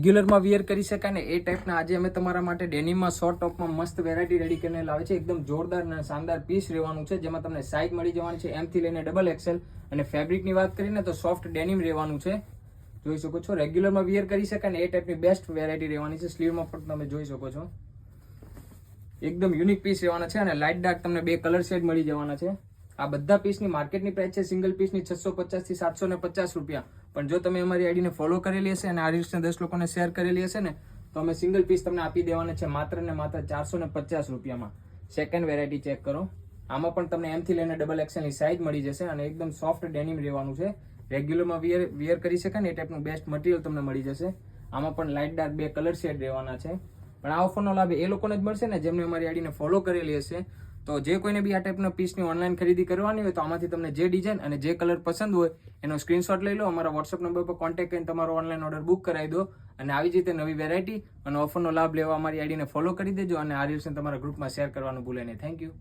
રેગ્યુલરમાં wear કરી શકાય ને એ ટાઈપના આજે અમે તમારા માટે ડેનિમમાં શોર્ટ ટોપમાં મસ્ત વેરાયટી રેડી કરીને લાવે છે. એકદમ જોરદાર અને શાનદાર પીસ રહેવાનું છે, જેમાં તમને સાઇઝ મળી જવાની છે M થી લઈને XXL. અને ફેબ્રિકની વાત કરીને તો સોફ્ટ ડેનિમ રહેવાનું છે. જોઈ શકો છો રેગ્યુલરમાં વિયર કરી શકાય ને એ ટાઈપની બેસ્ટ વેરાયટી રહેવાની છે. સ્લીવમાં પણ તમે જોઈ શકો છો એકદમ યુનિક પીસ રહેવાના છે અને લાઇટ ડાર્ક તમને બે કલર શેડ મળી જવાના છે. આ બધા પીસની માર્કેટની પ્રાઇસ છે સિંગલ પીસની 650 થી 750 રૂપિયા. પણ જો તમે અમારી આઈડીને ફોલો કરેલી હશે અને આ રીલ્સને 10 લોકોને શેર કરેલી હશે ને તો અમે સિંગલ પીસ તમને આપી દેવાના છે માત્ર ને માત્ર 450 રૂપિયામાં. સેકન્ડ વેરાયટી ચેક કરો. આમાં પણ તમને M થી લઈને XXL ની સાઇઝ મળી જશે અને એકદમ સોફ્ટ ડેનિમ રહેવાનું છે. રેગ્યુલરમાં વિયર કરી શકાય ને એ ટાઈપનું બેસ્ટ મટીરિયલ તમને મળી જશે. આમાં પણ લાઇટ ડાર્ક બે કલર શેડ રહેવાના છે. પણ આ ઓફરનો લાભ એ લોકોને જ મળશે ને જેમને અમારી આઈડીને ફોલો કરેલી હશે. તો જે કોઈને બી આ ટાઈપના પીસની ઓનલાઈન ખરીદી કરવાની હોય તો આમાંથી તમને જે ડિઝાઇન અને જે કલર પસંદ હોય એનો સ્ક્રીનશોટ લઈ લો, અમારા વોટ્સઅપ નંબર પર કોન્ટેક્ટ કરીને તમારો ઓનલાઈન ઓર્ડર બુક કરાવી દો. અને આવી જ રીતે નવી વેરાયટી અને ઓફરનો લાભ લેવા અમારી આઈડીને ફોલો કરી દેજો અને આ રીલ્સને તમારા ગ્રુપમાં શેર કરવાનું ભૂલે નહીં. Thank you.